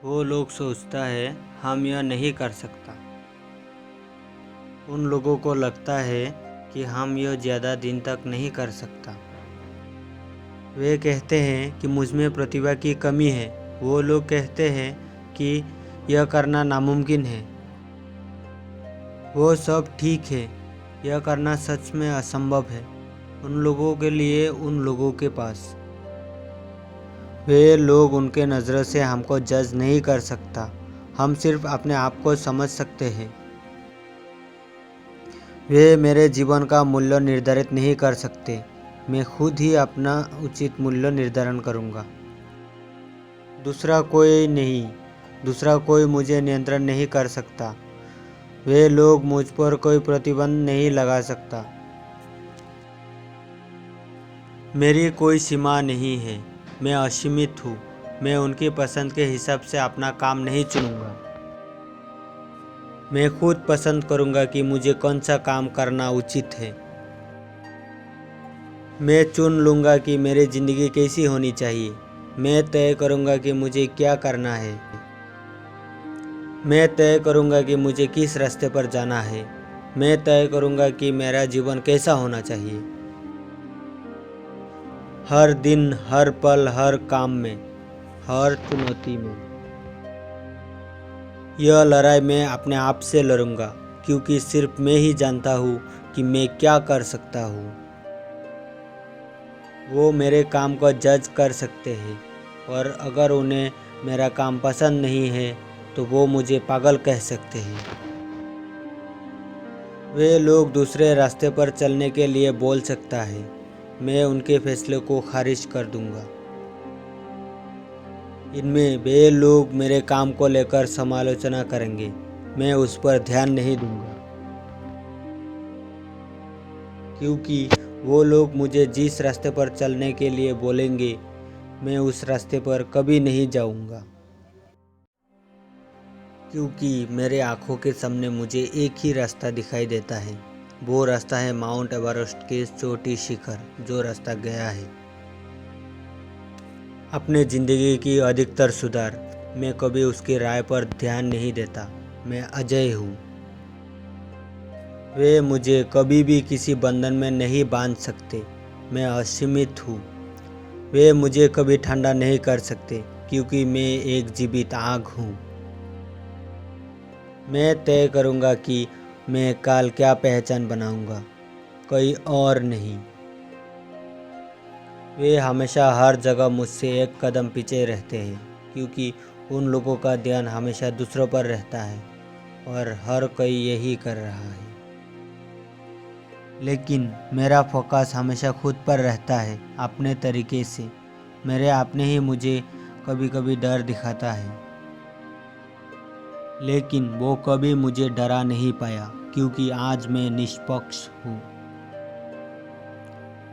वो लोग सोचता है हम यह नहीं कर सकता। उन लोगों को लगता है कि हम यह ज़्यादा दिन तक नहीं कर सकता। वे कहते हैं कि मुझ में प्रतिभा की कमी है। वो लोग कहते हैं कि यह करना नामुमकिन है। वो सब ठीक है, यह करना सच में असंभव है उन लोगों के लिए, उन लोगों के पास। वे लोग उनके नज़रों से हमको जज नहीं कर सकता। हम सिर्फ अपने आप को समझ सकते हैं। वे मेरे जीवन का मूल्य निर्धारित नहीं कर सकते। मैं खुद ही अपना उचित मूल्य निर्धारण करूंगा। दूसरा कोई नहीं, दूसरा कोई मुझे नियंत्रण नहीं कर सकता। वे लोग मुझ पर कोई प्रतिबंध नहीं लगा सकता। मेरी कोई सीमा नहीं है, मैं असीमित हूँ। मैं उनकी पसंद के हिसाब से अपना काम नहीं चुनूंगा। मैं खुद पसंद करूंगा कि मुझे कौन सा काम करना उचित है। मैं चुन लूंगा कि मेरी ज़िंदगी कैसी होनी चाहिए। मैं तय करूंगा कि मुझे क्या करना है। मैं तय करूंगा कि मुझे किस रास्ते पर जाना है। मैं तय करूंगा कि मेरा जीवन कैसा होना चाहिए। हर दिन, हर पल, हर काम में, हर चुनौती में। यह लड़ाई मैं अपने आप से लड़ूंगा, क्योंकि सिर्फ मैं ही जानता हूँ कि मैं क्या कर सकता हूँ। वो मेरे काम को जज कर सकते हैं, और अगर उन्हें मेरा काम पसंद नहीं है तो वो मुझे पागल कह सकते हैं। वे लोग दूसरे रास्ते पर चलने के लिए बोल सकता है। मैं उनके फैसले को खारिज कर दूंगा। इनमें वे लोग मेरे काम को लेकर समालोचना करेंगे। मैं उस पर ध्यान नहीं दूंगा, क्योंकि वो लोग मुझे जिस रास्ते पर चलने के लिए बोलेंगे मैं उस रास्ते पर कभी नहीं जाऊंगा। क्योंकि मेरे आँखों के सामने मुझे एक ही रास्ता दिखाई देता है। वो रास्ता है माउंट एवरेस्ट के चोटी शिखर, जो रास्ता गया है। अपने ज़िंदगी की अधिकतर सुधार, मैं कभी उसकी राय पर ध्यान नहीं देता। मैं अजय हूँ। वे मुझे कभी भी किसी बंधन में नहीं बांध सकते। मैं असीमित हूँ। वे मुझे कभी ठंडा नहीं कर सकते, क्योंकि मैं एक जीवित आग हूँ। मैं तय करूँगा कि मैं कल क्या पहचान बनाऊँगा, कोई और नहीं। वे हमेशा हर जगह मुझसे एक कदम पीछे रहते हैं, क्योंकि उन लोगों का ध्यान हमेशा दूसरों पर रहता है, और हर कोई यही कर रहा है। लेकिन मेरा फोकस हमेशा खुद पर रहता है, अपने तरीके से। मेरे अपने ही मुझे कभी कभी डर दिखाता है, लेकिन वो कभी मुझे डरा नहीं पाया, क्योंकि आज मैं निष्पक्ष हूँ।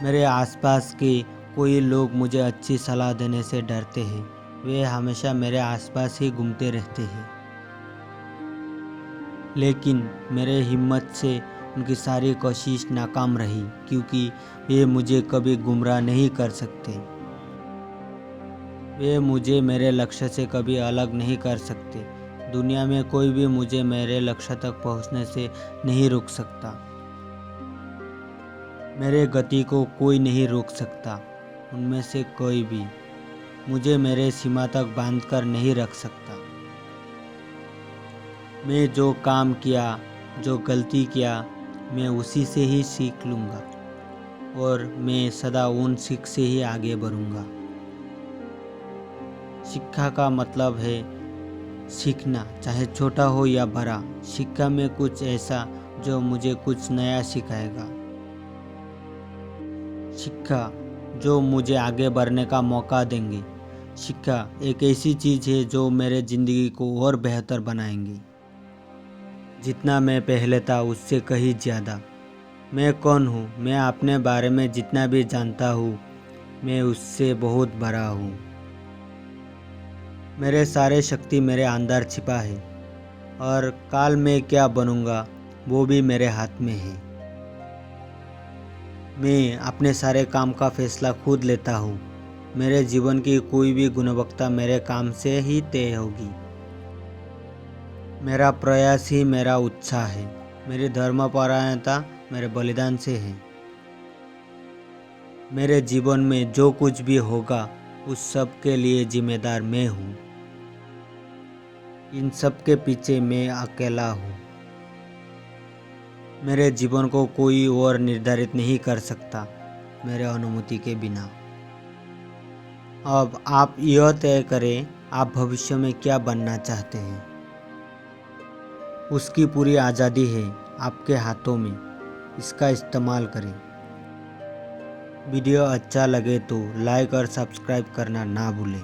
मेरे आसपास के कोई लोग मुझे अच्छी सलाह देने से डरते हैं। वे हमेशा मेरे आसपास ही घूमते रहते हैं, लेकिन मेरे हिम्मत से उनकी सारी कोशिश नाकाम रही, क्योंकि वे मुझे कभी गुमराह नहीं कर सकते। वे मुझे मेरे लक्ष्य से कभी अलग नहीं कर सकते। दुनिया में कोई भी मुझे मेरे लक्ष्य तक पहुंचने से नहीं रोक सकता। मेरे गति को कोई नहीं रोक सकता। उनमें से कोई भी मुझे मेरे सीमा तक बांधकर नहीं रख सकता। मैं जो काम किया, जो गलती किया, मैं उसी से ही सीख लूँगा, और मैं सदा उन सीख से ही आगे बढ़ूँगा। शिक्षा का मतलब है सीखना, चाहे छोटा हो या बड़ा। शिक्षा में कुछ ऐसा जो मुझे कुछ नया सिखाएगा। शिक्षा जो मुझे आगे बढ़ने का मौका देंगे। शिक्षा एक ऐसी चीज़ है जो मेरे ज़िंदगी को और बेहतर बनाएंगी। जितना मैं पहले था उससे कहीं ज़्यादा। मैं कौन हूँ? मैं अपने बारे में जितना भी जानता हूँ, मैं उससे बहुत बड़ा हूँ। मेरे सारे शक्ति मेरे अंदर छिपा है, और काल में क्या बनूंगा वो भी मेरे हाथ में है। मैं अपने सारे काम का फैसला खुद लेता हूँ। मेरे जीवन की कोई भी गुणवत्ता मेरे काम से ही तय होगी। मेरा प्रयास ही मेरा उत्साह है। मेरी धर्मपरायणता मेरे बलिदान से है। मेरे जीवन में जो कुछ भी होगा उस सब के लिए जिम्मेदार मैं हूँ। इन सब के पीछे मैं अकेला हूँ। मेरे जीवन को कोई और निर्धारित नहीं कर सकता मेरे अनुमति के बिना। अब आप यह तय करें आप भविष्य में क्या बनना चाहते हैं। उसकी पूरी आज़ादी है आपके हाथों में, इसका इस्तेमाल करें। वीडियो अच्छा लगे तो लाइक और सब्सक्राइब करना ना भूलें।